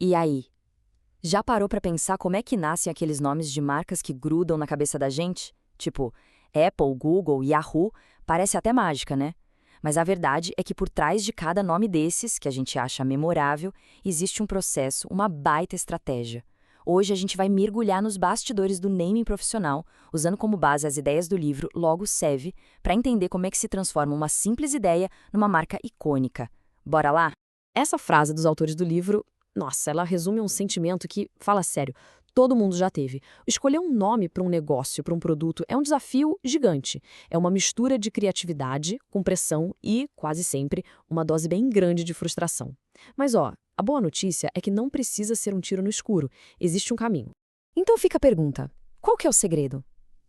E aí? Já parou pra pensar como é que nascem aqueles nomes de marcas que grudam na cabeça da gente? Tipo, Apple, Google, Yahoo, parece até mágica, né? Mas a verdade é que por trás de cada nome desses, que a gente acha memorável, existe um processo, uma baita estratégia. Hoje a gente vai mergulhar nos bastidores do naming profissional, usando como base as ideias do livro Logo Seve, para entender como é que se transforma uma simples ideia numa marca icônica. Bora lá? Essa frase dos autores do livro, nossa, ela resume um sentimento que, fala sério, todo mundo já teve. Escolher um nome para um negócio, para um produto, é um desafio gigante. É uma mistura de criatividade, com pressão e, quase sempre, uma dose bem grande de frustração. Mas, ó, a boa notícia é que não precisa ser um tiro no escuro. Existe um caminho. Então fica a pergunta: qual que é o segredo?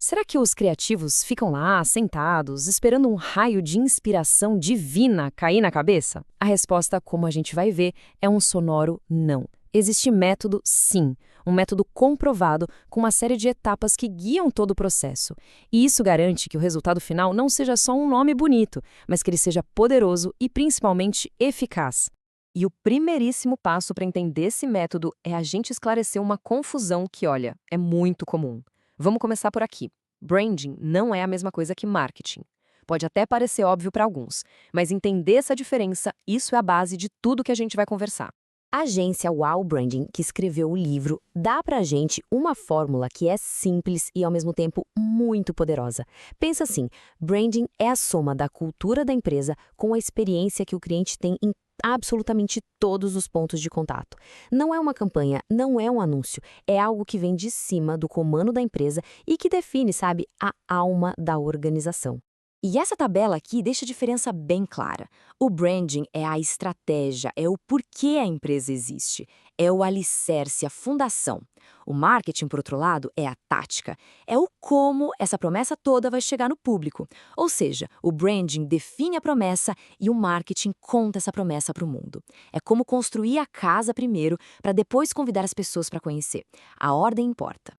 Será que os criativos ficam lá, sentados, esperando um raio de inspiração divina cair na cabeça? A resposta, como a gente vai ver, é um sonoro não. Existe método, sim. Um método comprovado com uma série de etapas que guiam todo o processo. E isso garante que o resultado final não seja só um nome bonito, mas que ele seja poderoso e principalmente eficaz. E o primeiríssimo passo para entender esse método é a gente esclarecer uma confusão que, olha, é muito comum. Vamos começar por aqui. Branding não é a mesma coisa que marketing. Pode até parecer óbvio para alguns, mas entender essa diferença, isso é a base de tudo que a gente vai conversar. A agência Wow Branding, que escreveu o livro, dá pra gente uma fórmula que é simples e, ao mesmo tempo, muito poderosa. Pensa assim, branding é a soma da cultura da empresa com a experiência que o cliente tem em absolutamente todos os pontos de contato. Não é uma campanha, não é um anúncio, é algo que vem de cima do comando da empresa e que define, sabe, a alma da organização. E essa tabela aqui deixa a diferença bem clara. O branding é a estratégia, é o porquê a empresa existe, é o alicerce, a fundação. O marketing, por outro lado, é a tática, é o como essa promessa toda vai chegar no público. Ou seja, o branding define a promessa e o marketing conta essa promessa para o mundo. É como construir a casa primeiro para depois convidar as pessoas para conhecer. A ordem importa.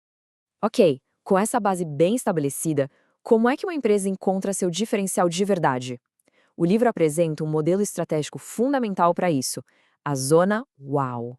Ok, com essa base bem estabelecida, como é que uma empresa encontra seu diferencial de verdade? O livro apresenta um modelo estratégico fundamental para isso, a Zona Wow.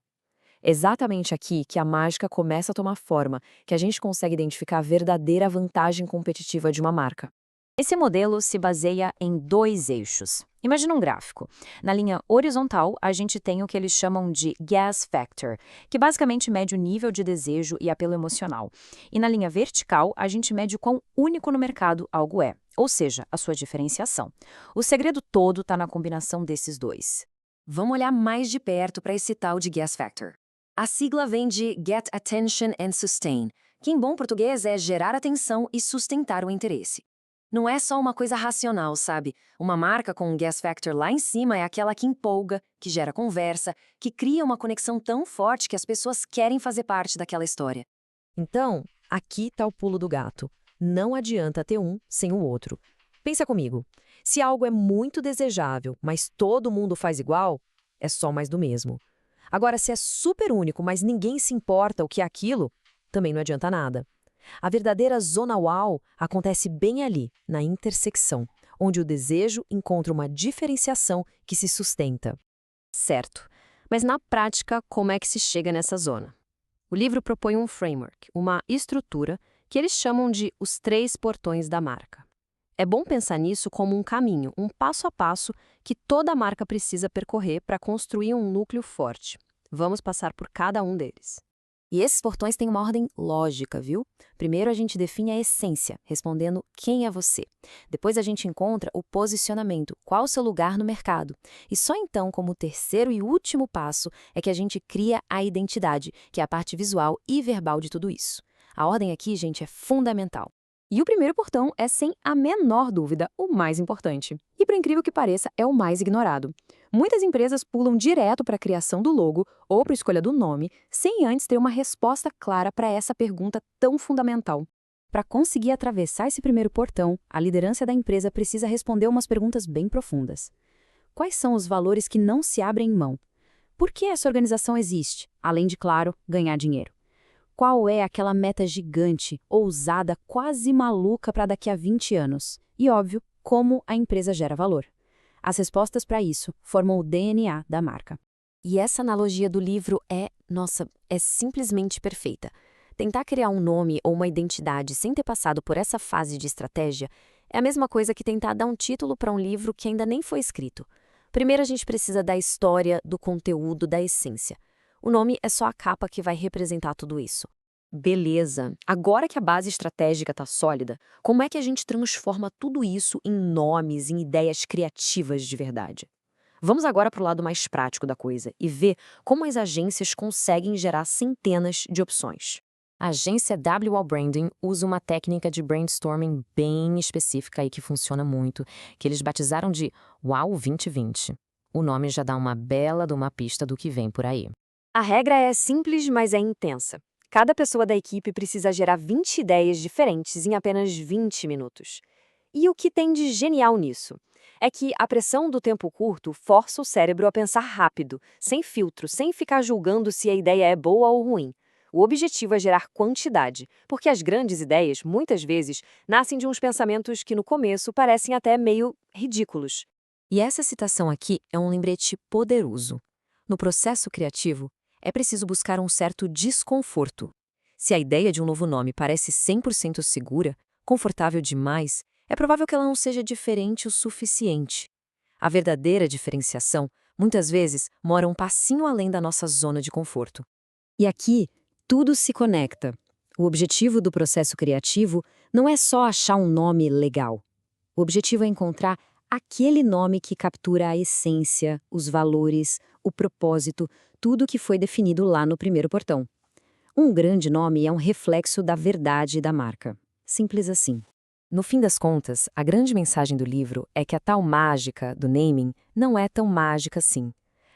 Exatamente aqui que a mágica começa a tomar forma, que a gente consegue identificar a verdadeira vantagem competitiva de uma marca. Esse modelo se baseia em dois eixos. Imagina um gráfico. Na linha horizontal, a gente tem o que eles chamam de gas factor, que basicamente mede o nível de desejo e apelo emocional. E na linha vertical, a gente mede o quão único no mercado algo é, ou seja, a sua diferenciação. O segredo todo está na combinação desses dois. Vamos olhar mais de perto para esse tal de gas factor. A sigla vem de Get Attention and Sustain, que em bom português é gerar atenção e sustentar o interesse. Não é só uma coisa racional, sabe? Uma marca com um gas factor lá em cima é aquela que empolga, que gera conversa, que cria uma conexão tão forte que as pessoas querem fazer parte daquela história. Então, aqui está o pulo do gato. Não adianta ter um sem o outro. Pensa comigo. Se algo é muito desejável, mas todo mundo faz igual, é só mais do mesmo. Agora, se é super único, mas ninguém se importa o que é aquilo, também não adianta nada. A verdadeira zona wow acontece bem ali, na intersecção, onde o desejo encontra uma diferenciação que se sustenta. Certo. Mas na prática, como é que se chega nessa zona? O livro propõe um framework, uma estrutura, que eles chamam de os 3 portões da marca. É bom pensar nisso como um caminho, um passo a passo que toda marca precisa percorrer para construir um núcleo forte. Vamos passar por cada um deles. E esses portões têm uma ordem lógica, viu? Primeiro a gente define a essência, respondendo quem é você. Depois a gente encontra o posicionamento, qual o seu lugar no mercado. E só então, como terceiro e último passo, é que a gente cria a identidade, que é a parte visual e verbal de tudo isso. A ordem aqui, gente, é fundamental. E o primeiro portão é, sem a menor dúvida, o mais importante. E, por incrível que pareça, é o mais ignorado. Muitas empresas pulam direto para a criação do logo ou para a escolha do nome, sem antes ter uma resposta clara para essa pergunta tão fundamental. Para conseguir atravessar esse primeiro portão, a liderança da empresa precisa responder umas perguntas bem profundas. Quais são os valores que não se abrem mão? Por que essa organização existe, além de, claro, ganhar dinheiro? Qual é aquela meta gigante, ousada, quase maluca para daqui a 20 anos? E, óbvio, como a empresa gera valor. As respostas para isso formam o DNA da marca. E essa analogia do livro é simplesmente perfeita. Tentar criar um nome ou uma identidade sem ter passado por essa fase de estratégia é a mesma coisa que tentar dar um título para um livro que ainda nem foi escrito. Primeiro a gente precisa da história, do conteúdo, da essência. O nome é só a capa que vai representar tudo isso. Beleza. Agora que a base estratégica está sólida, como é que a gente transforma tudo isso em nomes, em ideias criativas de verdade? Vamos agora para o lado mais prático da coisa e ver como as agências conseguem gerar centenas de opções. A agência WOW Branding usa uma técnica de brainstorming bem específica e que funciona muito, que eles batizaram de WOW 2020. O nome já dá uma bela de uma pista do que vem por aí. A regra é simples, mas é intensa. Cada pessoa da equipe precisa gerar 20 ideias diferentes em apenas 20 minutos. E o que tem de genial nisso? É que a pressão do tempo curto força o cérebro a pensar rápido, sem filtro, sem ficar julgando se a ideia é boa ou ruim. O objetivo é gerar quantidade, porque as grandes ideias, muitas vezes, nascem de uns pensamentos que no começo parecem até meio ridículos. E essa citação aqui é um lembrete poderoso. No processo criativo, é preciso buscar um certo desconforto. Se a ideia de um novo nome parece 100% segura, confortável demais, é provável que ela não seja diferente o suficiente. A verdadeira diferenciação, muitas vezes, mora um passinho além da nossa zona de conforto. E aqui, tudo se conecta. O objetivo do processo criativo não é só achar um nome legal. O objetivo é encontrar aquele nome que captura a essência, os valores, o propósito, tudo que foi definido lá no primeiro portão. Um grande nome é um reflexo da verdade da marca. Simples assim. No fim das contas, a grande mensagem do livro é que a tal mágica do naming não é tão mágica assim.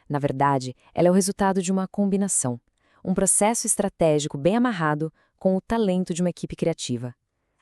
Na verdade, ela é o resultado de uma combinação. Um processo estratégico bem amarrado com o talento de uma equipe criativa.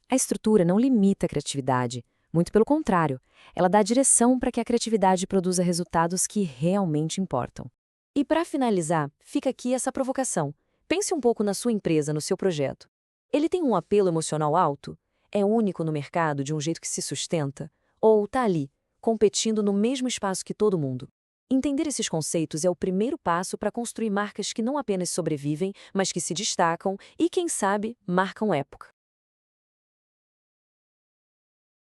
A estrutura não limita a criatividade, muito pelo contrário, ela dá direção para que a criatividade produza resultados que realmente importam. E para finalizar, fica aqui essa provocação. Pense um pouco na sua empresa, no seu projeto. Ele tem um apelo emocional alto? É único no mercado de um jeito que se sustenta? Ou está ali, competindo no mesmo espaço que todo mundo? Entender esses conceitos é o primeiro passo para construir marcas que não apenas sobrevivem, mas que se destacam e, quem sabe, marcam época.